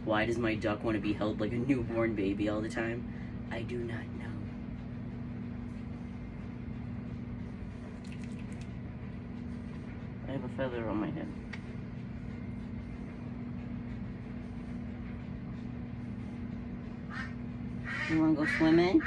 Why does my duck want to be held like a newborn baby all the time? I do not know. I have a feather on my head. You wanna go swimming?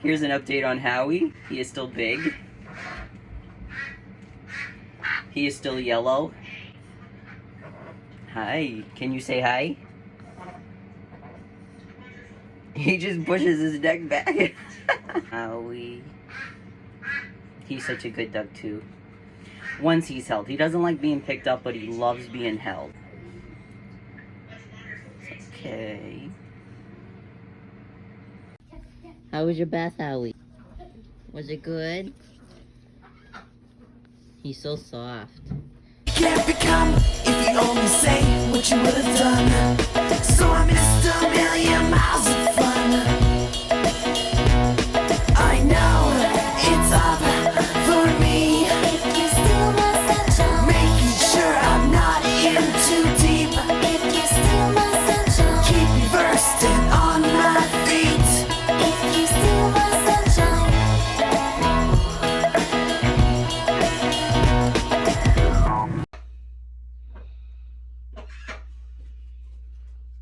Here's an update on Howie. He is still big. He is still yellow. Hi. Can you say hi? He just pushes his neck back. Howie. He's such a good duck too. Once he's held. He doesn't like being picked up, but he loves being held. It's okay. How was your bath, Howie? Was it good? He's so soft. Can't become if you only say what you would have done. So I missed a million miles of fun. I know it's up for me. If you steal my sunshine, making sure I'm not in too deep. If you steal my sunshine, keep me versed and on my feet. If you steal my sunshine.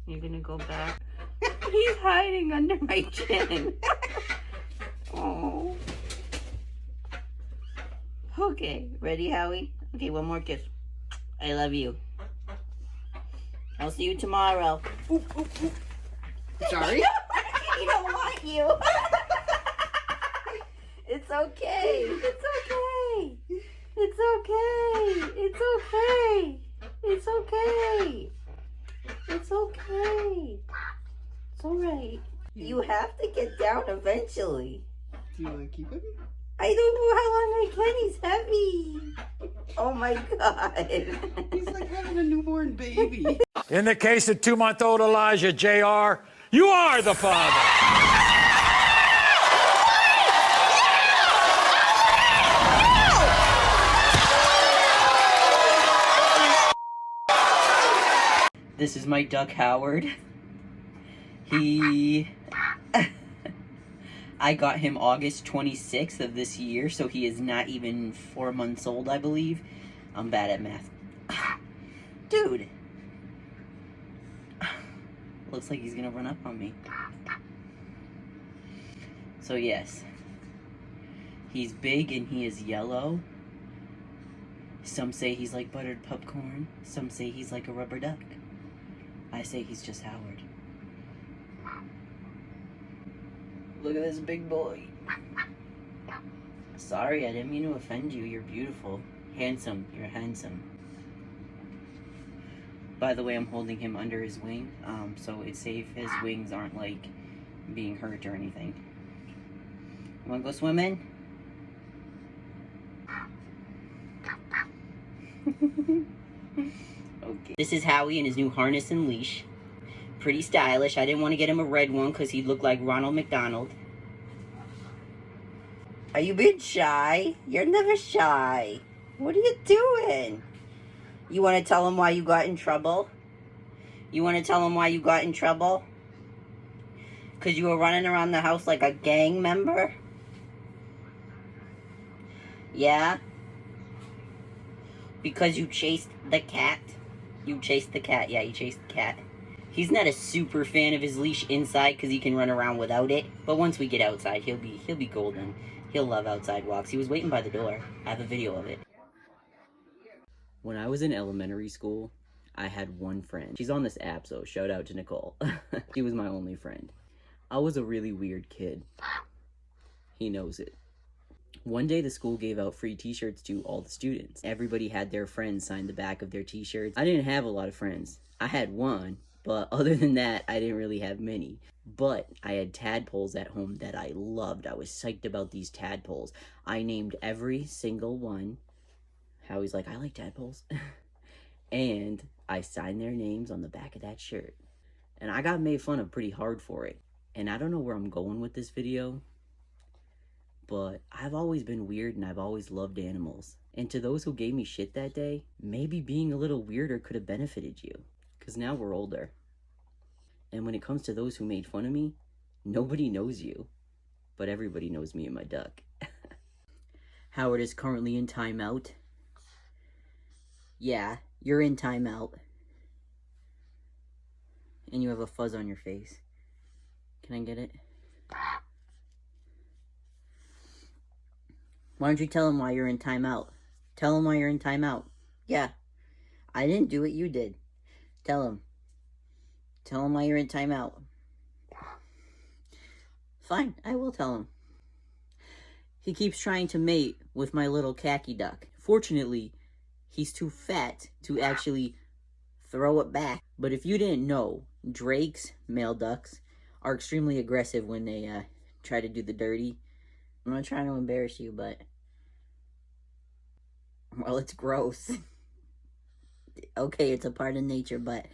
You're gonna go back? He's hiding under my chin. Oh. Okay, ready, Howie? Okay, one more kiss. I love you. I'll see you tomorrow. Oop, oop, oop. Sorry? He don't want you. It's okay. It's okay. It's okay. It's okay. It's okay. It's okay. It's alright. You have to get down eventually. Do you want to keep him? I don't know how long I can. He's heavy. Oh my god. He's like having a newborn baby. In the case of 2-month-old Elijah, JR, you are the father. This is my duck, Howard. I got him August 26th of this year, so he is not even 4 months old, I believe. I'm bad at math. Dude. Looks like he's gonna run up on me. So yes. He's big and he is yellow. Some say he's like buttered popcorn. Some say he's like a rubber duck. I say he's just Howard. Look at this big boy. Sorry, I didn't mean to offend you. You're beautiful. Handsome. You're handsome. By the way, I'm holding him under his wing, so it's safe. His wings aren't, like, being hurt or anything. You wanna go swimming? Okay. This is Howie and his new harness and leash. Pretty stylish. I didn't want to get him a red one because he'd look like Ronald McDonald. Are you being shy? You're never shy. What are you doing? You want to tell him why you got in trouble? You want to tell him why you got in trouble? Because you were running around the house like a gang member? Yeah? Because you chased the cat? You chased the cat. Yeah, you chased the cat. He's not a super fan of his leash inside because he can run around without it. But once we get outside, he'll be golden. He'll love outside walks. He was waiting by the door. I have a video of it. When I was in elementary school, I had one friend. She's on this app, so shout out to Nicole. She was my only friend. I was a really weird kid. He knows it. One day the school gave out free t-shirts to all the students. Everybody had their friends sign the back of their t-shirts. I didn't have a lot of friends. I had one, but other than that, I didn't really have many. But I had tadpoles at home that I loved. I was psyched about these tadpoles. I named every single one. Howie's like, I like tadpoles. And I signed their names on the back of that shirt. And I got made fun of pretty hard for it. And I don't know where I'm going with this video, but I've always been weird and I've always loved animals. And to those who gave me shit that day, maybe being a little weirder could have benefited you. Because now we're older. And when it comes to those who made fun of me, nobody knows you. But everybody knows me and my duck. Howard is currently in timeout. Yeah, you're in timeout. And you have a fuzz on your face. Can I get it? Why don't you tell him why you're in timeout? Tell him why you're in timeout. Yeah. I didn't do it, you did. Tell him. Tell him why you're in timeout. Fine, I will tell him. He keeps trying to mate with my little khaki duck. Fortunately, he's too fat to actually throw it back. But if you didn't know, drakes, male ducks, are extremely aggressive when they try to do the dirty. I'm not trying to embarrass you, but... well, it's gross. Okay, it's a part of nature, but...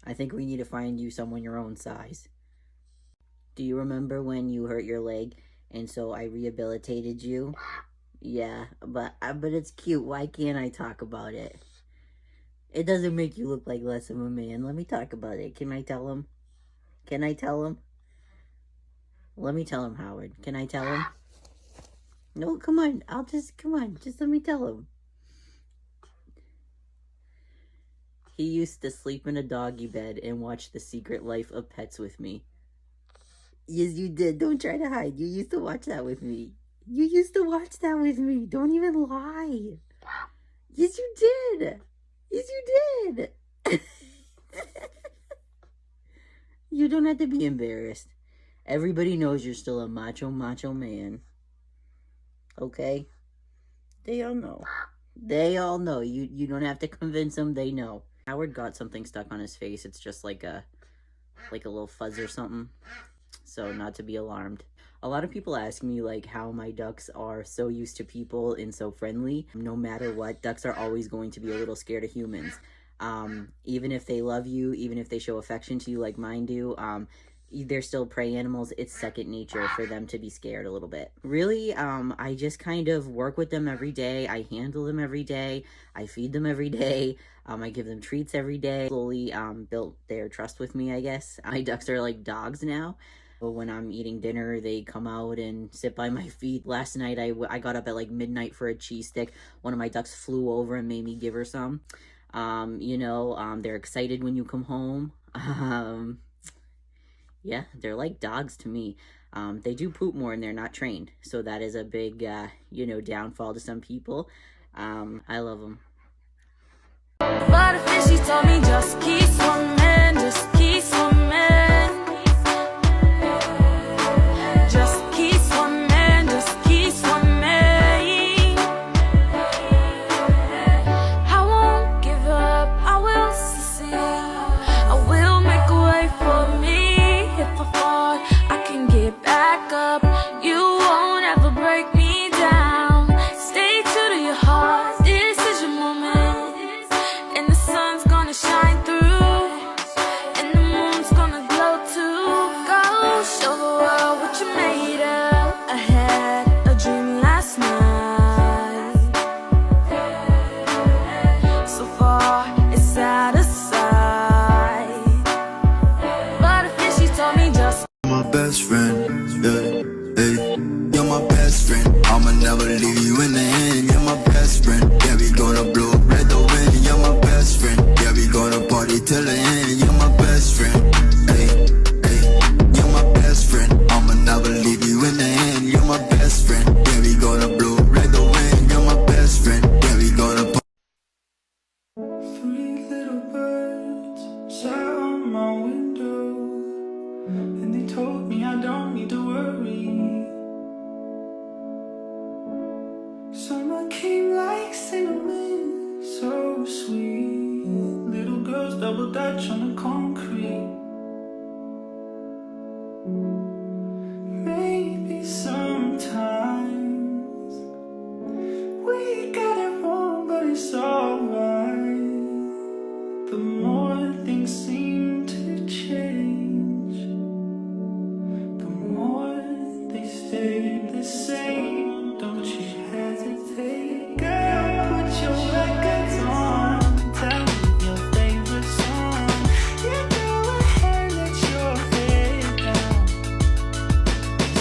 I think we need to find you someone your own size. Do you remember when you hurt your leg, and so I rehabilitated you? Yeah, but it's cute. Why can't I talk about it? It doesn't make you look like less of a man. Let me talk about it. Can I tell him? Can I tell him? Let me tell him, Howard. Can I tell him? No, come on. Come on. Just let me tell him. He used to sleep in a doggy bed and watch The Secret Life of Pets with me. Yes, you did. Don't try to hide. You used to watch that with me. You used to watch that with me. Don't even lie. Yes, you did. Yes, you did. You don't have to be embarrassed. Everybody knows you're still a macho man. Okay? They all know. They all know. You don't have to convince them. They know. Howard got something stuck on his face. It's just like a little fuzz or something. So not to be alarmed. A lot of people ask me like how my ducks are so used to people and so friendly. No matter what, ducks are always going to be a little scared of humans. Even if they love you, even if they show affection to you like mine do, they're still prey animals. It's second nature for them to be scared a little bit. Really, I just kind of work with them every day. I handle them every day. I feed them every day. I give them treats every day. Slowly built their trust with me, I guess. My ducks are like dogs now. But when I'm eating dinner, they come out and sit by my feet. Last night, I got up at like midnight for a cheese stick. One of my ducks flew over and made me give her some. They're excited when you come home. Yeah, they're like dogs to me. They do poop more and they're not trained. So that is a big, downfall to some people. I love them. But if she told me just keep swimming, just keep swimming. Just keep swimming, just keep swimming. I won't give up, I will succeed. I will make a way for me. If I fall, I can get back up. You won't ever break me down. Stay true to your heart, this is your moment. And the sun's gonna shine through, and the moon's gonna glow too. Go show the world what you're made of. I had a dream last night. So far, it's out of sight. But if she told me just my best friend, yeah, hey, you're my best friend. I'ma never leave you in the end. You're my best friend. Yeah, we gonna blow red the wind. You're my best friend. Yeah, we gonna party till the end. You're my best friend. Hey, hey, you're my best friend. I'ma never leave you in the end. You're my best friend. Yeah, we gonna blow red the wind. You're my best friend. Yeah, we gonna. Three little birds sat on my window, and they told me I don't need to worry. Summer came like cinnamon, so sweet. Little girls double dutch on the concrete. Maybe sometimes we got it wrong, but it's alright. the more things seem to change, the more they stay the same. Don't you hesitate, girl, put your records on. Tell me your favorite song. You go ahead, let your head down.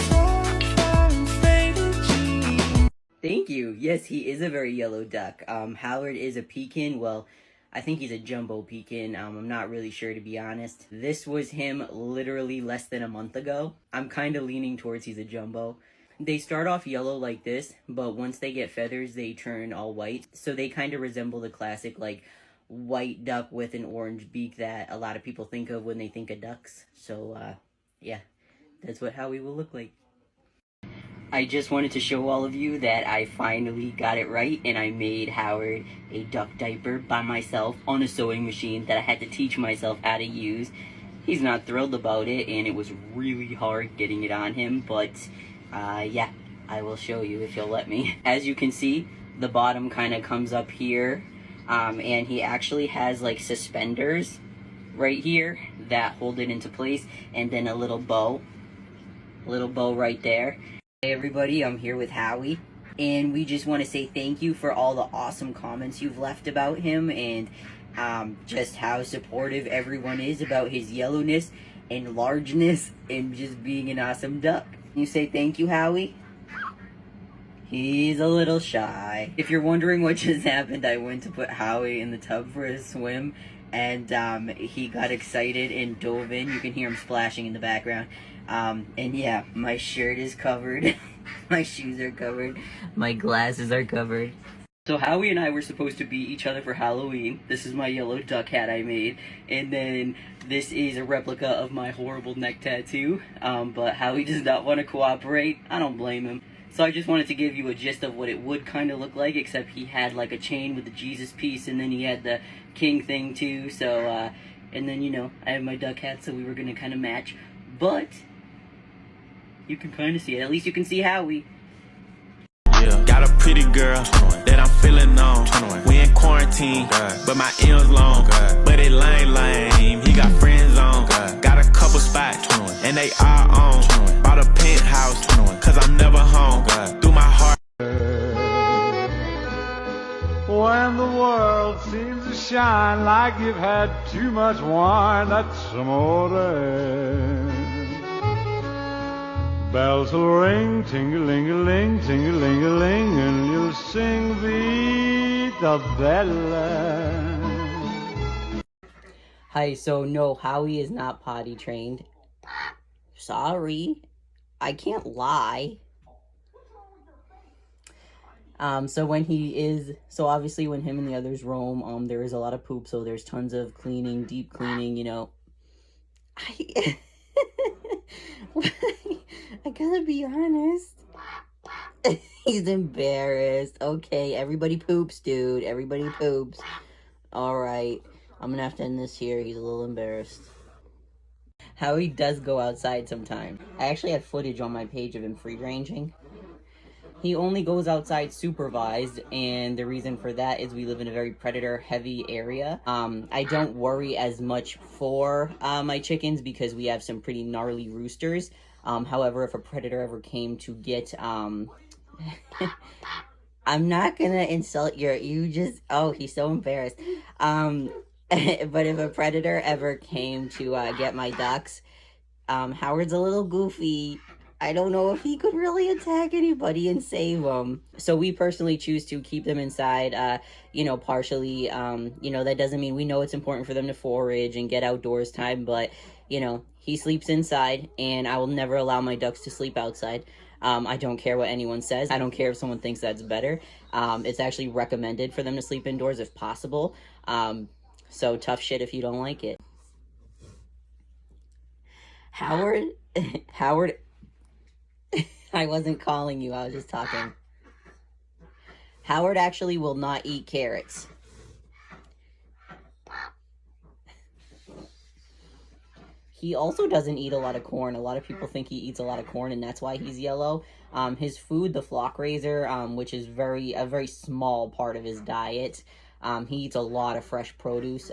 Sapphire and faded jeans. Thank you. Yes, he is a very yellow duck. Howard is a Pekin. Well, I think he's a jumbo Pekin. I'm not really sure, to be honest. This was him literally less than a month ago. I'm kind of leaning towards he's a jumbo. They start off yellow like this, but once they get feathers, they turn all white. So they kind of resemble the classic, like, white duck with an orange beak that a lot of people think of when they think of ducks. So, yeah, that's what Howie will look like. I just wanted to show all of you that I finally got it right, and I made Howard a duck diaper by myself on a sewing machine that I had to teach myself how to use. He's not thrilled about it, and it was really hard getting it on him, but yeah, I will show you if you'll let me. As you can see, the bottom kind of comes up here, and he actually has like suspenders right here that hold it into place, and then a little bow right there. Hey everybody, I'm here with Howie, and we just want to say thank you for all the awesome comments you've left about him, and just how supportive everyone is about his yellowness and largeness and just being an awesome duck. You say thank you, Howie? He's a little shy. If you're wondering what just happened, I went to put Howie in the tub for a swim, and he got excited and dove in. You can hear him splashing in the background. And yeah, my shirt is covered, my shoes are covered, my glasses are covered. So Howie and I were supposed to beat each other for Halloween. This is my yellow duck hat I made, and then this is a replica of my horrible neck tattoo, but Howie does not want to cooperate. I don't blame him. So I just wanted to give you a gist of what it would kind of look like, except he had like a chain with the Jesus piece, and then he had the king thing too, so, and then, you know, I have my duck hat, so we were going to kind of match, but you can kind of see it. At least you can see Howie. Yeah. Got a pretty girl that I'm feeling on. We in quarantine, but my M's long. But it lame. He got friends on. Got a couple spots, and they are on. Bought a penthouse, cause I'm never home. Through my heart. When the world seems to shine like you've had too much wine, that's amore. Bells will ring, ting-a-ling-a-ling, ting-a-ling-a-ling, and you'll sing Vita Bella. Hi, so no, Howie is not potty trained. Sorry. I can't lie. So when he is, so obviously when him and the others roam, there is a lot of poop, so there's tons of cleaning, deep cleaning, you know. I gotta be honest. He's embarrassed. Okay, everybody poops, dude. Everybody poops. Alright, I'm gonna have to end this here. He's a little embarrassed. Howie does go outside sometimes. I actually had footage on my page of him free ranging. He only goes outside supervised, and the reason for that is we live in a very predator-heavy area. I don't worry as much for my chickens because we have some pretty gnarly roosters. However, if a predator ever came to get... I'm not gonna insult oh, he's so embarrassed. But if a predator ever came to get my ducks, Howard's a little goofy. I don't know if he could really attack anybody and save them. So we personally choose to keep them inside, you know, partially. You know, that doesn't mean we know it's important for them to forage and get outdoors time, but, you know, he sleeps inside, and I will never allow my ducks to sleep outside. I don't care what anyone says. I don't care if someone thinks that's better. It's actually recommended for them to sleep indoors if possible. So tough shit if you don't like it. Howard, I wasn't calling you, I was just talking. Howard actually will not eat carrots. He also doesn't eat a lot of corn. A lot of people think he eats a lot of corn, and that's why he's yellow. His food, the flock raiser, which is a very small part of his diet, He eats a lot of fresh produce.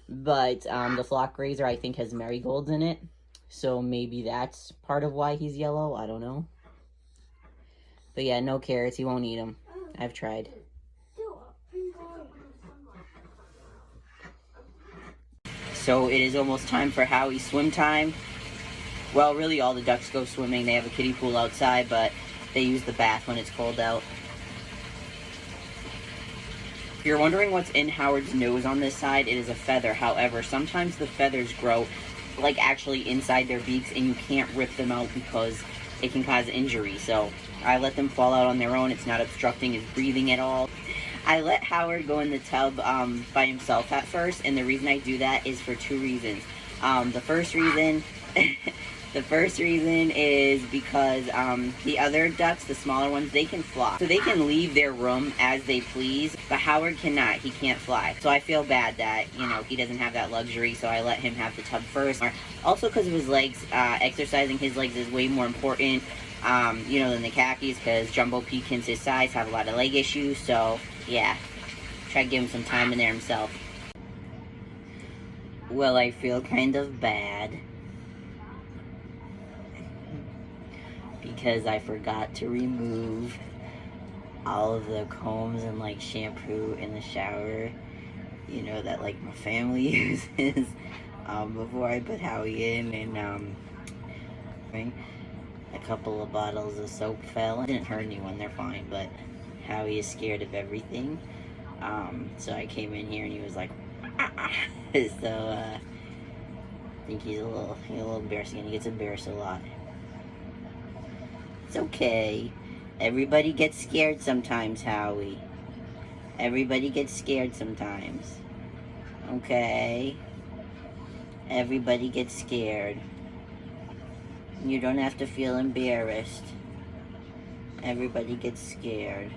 But the flock grazer, I think, has marigolds in it. So maybe that's part of why he's yellow. I don't know. But yeah, no carrots. He won't eat them. I've tried. So it is almost time for Howie's swim time. Well, really all the ducks go swimming. They have a kiddie pool outside, but they use the bath when it's cold out. If you're wondering what's in Howard's nose on this side, it is a feather. However, sometimes the feathers grow like actually inside their beaks and you can't rip them out because it can cause injury. So I let them fall out on their own. It's not obstructing his breathing at all. I let Howard go in the tub by himself at first, and the reason I do that is for two reasons. The first reason is because the other ducks, the smaller ones, they can fly. So they can leave their room as they please, but Howard cannot. He can't fly. So I feel bad that, he doesn't have that luxury, so I let him have the tub first. Also because of his legs, exercising his legs is way more important, than the khakis, because jumbo Pekins his size have a lot of leg issues, so yeah. Try to give him some time in there himself. Well, I feel kind of bad because I forgot to remove all of the combs and like shampoo in the shower, that like my family uses before I put Howie in, and a couple of bottles of soap fell. It didn't hurt anyone, they're fine, but Howie is scared of everything. So I came in here and he was like, ah. So I think he's a little embarrassed again. He gets embarrassed a lot. It's okay. Everybody gets scared sometimes, Howie. Everybody gets scared sometimes. Okay? Everybody gets scared. You don't have to feel embarrassed. Everybody gets scared.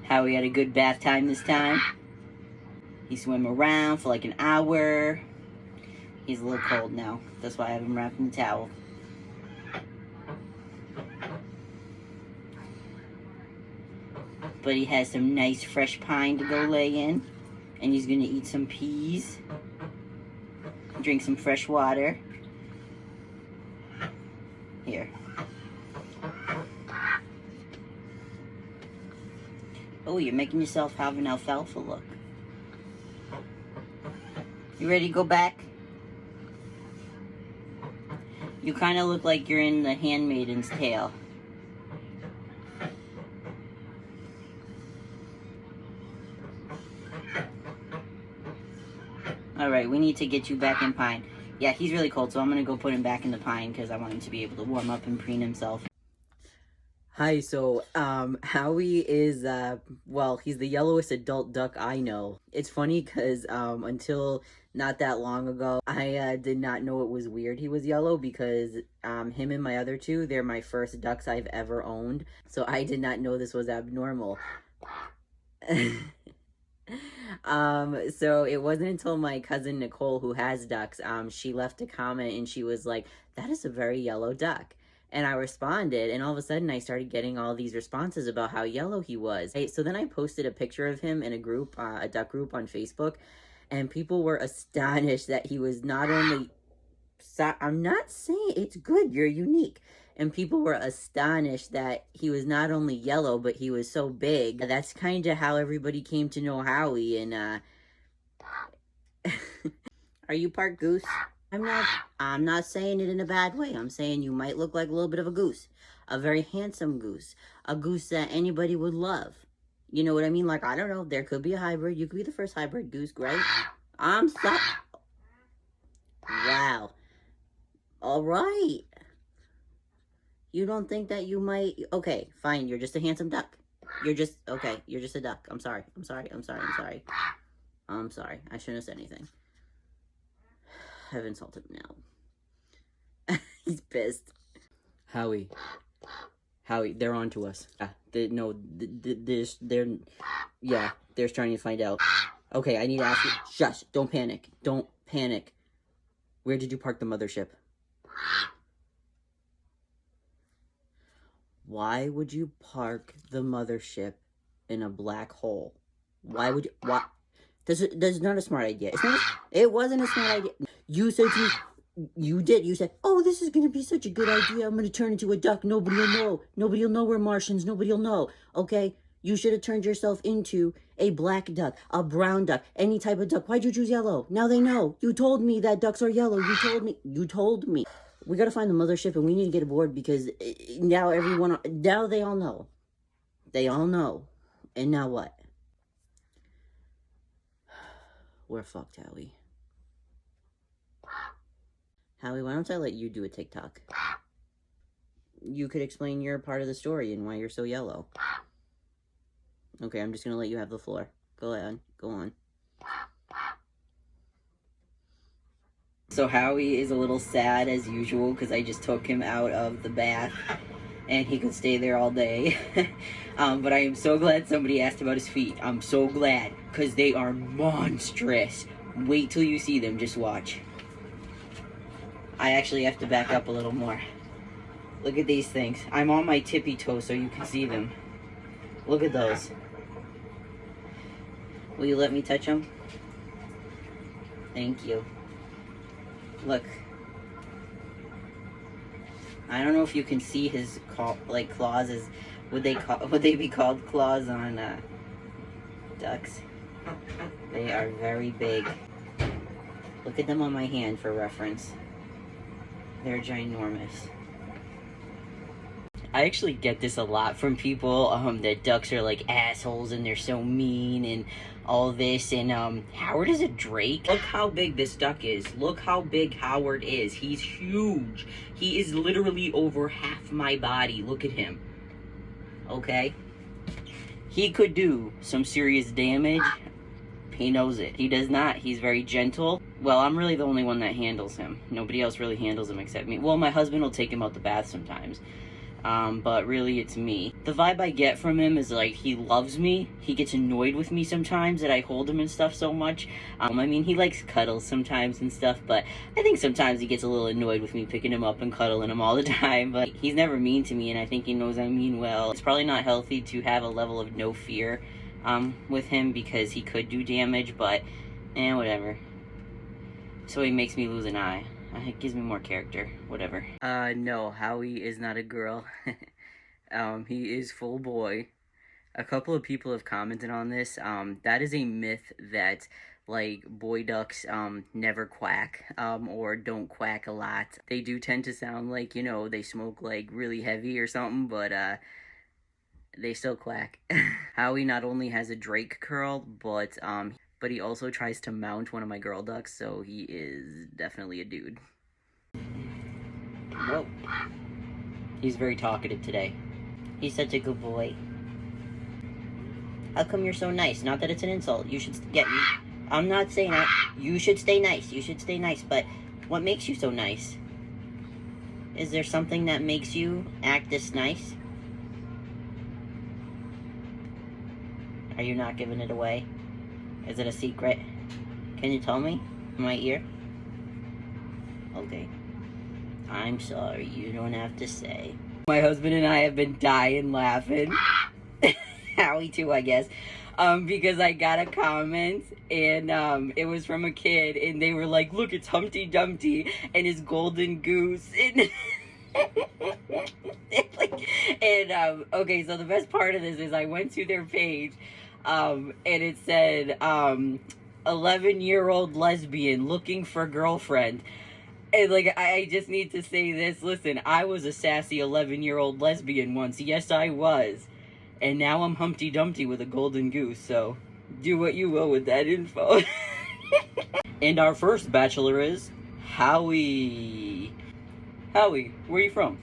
Howie had a good bath time this time. He swam around for like an hour. He's a little cold now. That's why I have him wrapped in the towel. But he has some nice fresh pine to go lay in. And he's gonna eat some peas. Drink some fresh water. Here. Oh, you're making yourself have an alfalfa look. You ready to go back? You kind of look like you're in the Handmaiden's Tale. Alright, we need to get you back in pine. Yeah, he's really cold, so I'm going to go put him back in the pine because I want him to be able to warm up and preen himself. Hi, so, Howie is, he's the yellowest adult duck I know. It's funny because, until not that long ago, I, did not know it was weird he was yellow because, him and my other two, they're my first ducks I've ever owned. So I did not know this was abnormal. So it wasn't until my cousin Nicole, who has ducks, she left a comment and she was like, that is a very yellow duck. And I responded, and all of a sudden I started getting all these responses about how yellow he was. So then I posted a picture of him in a group, a duck group on Facebook, and people were astonished that he was not only... I'm not saying it's good, you're unique. And people were astonished that he was not only yellow, but he was so big. That's kind of how everybody came to know Howie, and, Are you part goose? I'm not saying it in a bad way. I'm saying you might look like a little bit of a goose. A very handsome goose. A goose that anybody would love. You know what I mean? Like, I don't know. There could be a hybrid. You could be the first hybrid goose, right? I'm sorry. Wow. All right. You don't think that you might... Okay, fine. You're just a handsome duck. You're just... Okay, you're just a duck. I'm sorry. I'm sorry. I'm sorry. I'm sorry. I'm sorry. I shouldn't have said anything. I've insulted him now. He's pissed. Howie. Howie, they're on to us. They're trying to find out. Okay, I need to ask you. Shush, don't panic. Don't panic. Where did you park the mothership? Why would you park the mothership in a black hole? Why? That's not a smart idea. It wasn't a smart idea. You said to me, you said, oh, this is going to be such a good idea. I'm going to turn into a duck. Nobody will know. Nobody will know we're Martians. Nobody will know. Okay? You should have turned yourself into a black duck, a brown duck, any type of duck. Why'd you choose yellow? Now they know. You told me that ducks are yellow. You told me. We got to find the mothership and we need to get aboard because now they all know. They all know. And now what? We're fucked, Howie. Howie, why don't I let you do a TikTok? You could explain your part of the story and why you're so yellow. Okay, I'm just gonna let you have the floor. Go ahead. Go on. So Howie is a little sad as usual because I just took him out of the bath and he could stay there all day. But I am so glad somebody asked about his feet. I'm so glad because they are monstrous. Wait till you see them. Just watch. I actually have to back up a little more. Look at these things. I'm on my tippy toes so you can see them. Look at those. Will you let me touch them? Thank you. Look. I don't know if you can see his claws. Would they be called claws on ducks? They are very big. Look at them on my hand for reference. They're ginormous. I actually get this a lot from people, that ducks are like assholes and they're so mean and all this, and Howard is a drake. Look how big this duck is. Look how big Howard is. He's huge. He is literally over half my body. Look at him. Okay? He could do some serious damage. He knows it. He does not. He's very gentle. Well, I'm really the only one that handles him. Nobody else really handles him except me. Well, my husband will take him out the bath sometimes. But really it's me. The vibe I get from him is like he loves me. He gets annoyed with me sometimes that I hold him and stuff so much. I mean, he likes cuddles sometimes and stuff, but I think sometimes he gets a little annoyed with me picking him up and cuddling him all the time. But he's never mean to me, and I think he knows I mean well. It's probably not healthy to have a level of no fear with him because he could do damage, but whatever. So he makes me lose an eye. It gives me more character. Whatever. No, Howie is not a girl. He is full boy. A couple of people have commented on this. That is a myth that, like, boy ducks, never quack, or don't quack a lot. They do tend to sound like, you know, they smoke, like, really heavy or something, but, they still quack. Howie not only has a Drake curl, but he also tries to mount one of my girl ducks, so he is definitely a dude. Whoa. He's very talkative today. He's such a good boy. How come you're so nice? Not that it's an insult. You should, I'm not saying that. You should stay nice. You should stay nice, but what makes you so nice? Is there something that makes you act this nice? Are you not giving it away? Is it a secret? Can you tell me? In my ear? Okay. I'm sorry, you don't have to say. My husband and I have been dying laughing. Howie too, I guess. Because I got a comment, and it was from a kid, and they were like, look, it's Humpty Dumpty and his golden goose. And, okay, so the best part of this is I went to their page, and it said, 11-year-old lesbian looking for girlfriend. And, like, I just need to say this. Listen, I was a sassy 11-year-old lesbian once. Yes, I was. And now I'm Humpty Dumpty with a golden goose, so do what you will with that info. And our first bachelor is Howie. Howie, where are you from?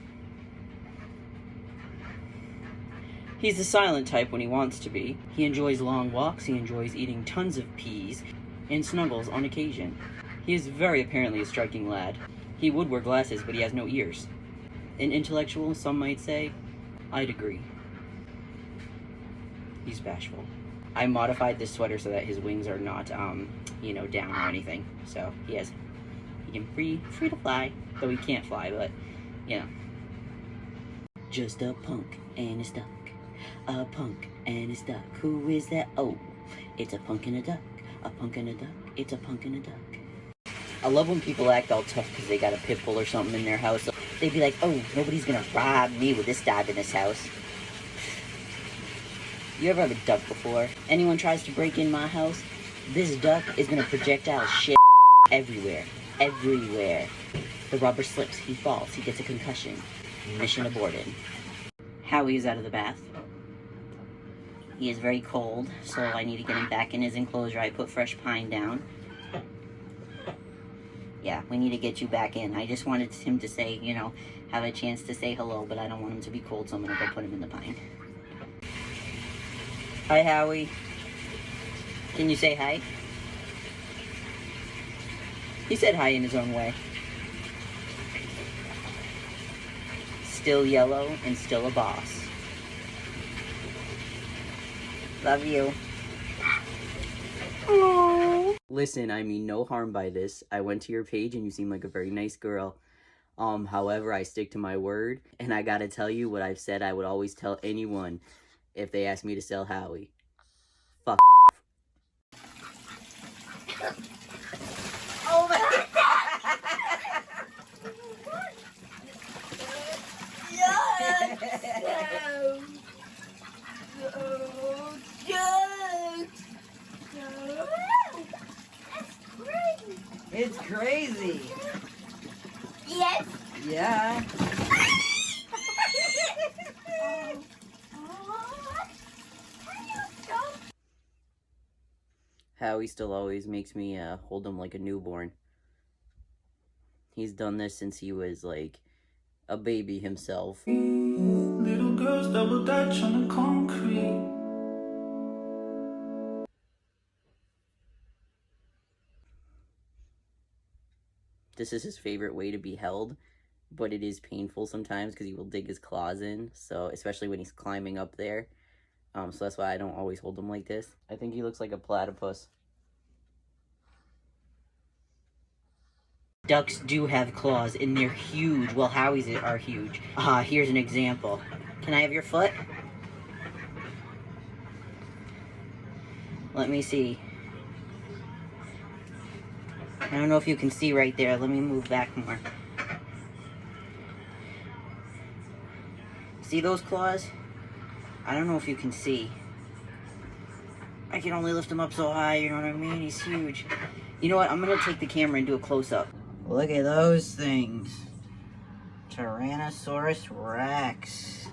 He's the silent type when he wants to be. He enjoys long walks, he enjoys eating tons of peas, and snuggles on occasion. He is very apparently a striking lad. He would wear glasses, but he has no ears. and intellectual, some might say, I'd agree. He's bashful. I modified this sweater so that his wings are not, you know, down or anything. So he can free to fly, though he can't fly, but, you know. Just a punk and a duck. A punk and a duck. Who is that? Oh, it's a punk and a duck. A punk and a duck. It's a punk and a duck. I love when people act all tough because they got a pit bull or something in their house. They'd be like, oh, nobody's gonna rob me with this dog in this house. You ever have a duck before? Anyone tries to break in my house, this duck is gonna projectile shit everywhere. Everywhere. The rubber slips, he falls, he gets a concussion. Mission aborted. Howie is out of the bath. He is very cold, so I need to get him back in his enclosure. I put fresh pine down. Yeah, we need to get you back in. I just wanted him to say, you know, have a chance to say hello, but I don't want him to be cold, so I'm gonna go put him in the pine. Hi, Howie. Can you say hi? He said hi in his own way. Still yellow and still a boss. Love you. Aww. Listen, I mean no harm by this. I went to your page and you seem like a very nice girl. However, I stick to my word, and I gotta tell you what I've said I would always tell anyone if they asked me to sell Howie. Fuck. Oh my It's crazy. Yes. Yeah. Howie still always makes me hold him like a newborn. He's done this since he was like a baby himself. Little girls double dutch on the concrete. This is his favorite way to be held, but it is painful sometimes because he will dig his claws in, so especially when he's climbing up there. So that's why I don't always hold him like this. I think he looks like a platypus. Ducks do have claws, and they're huge. Well, Howie's are huge. Here's an example. Can I have your foot? Let me see. I don't know if you can see right there. Let me move back more. See those claws? I don't know if you can see. I can only lift him up so high, you know what I mean? He's huge. You know what? I'm going to take the camera and do a close-up. Look at those things. Tyrannosaurus Rex.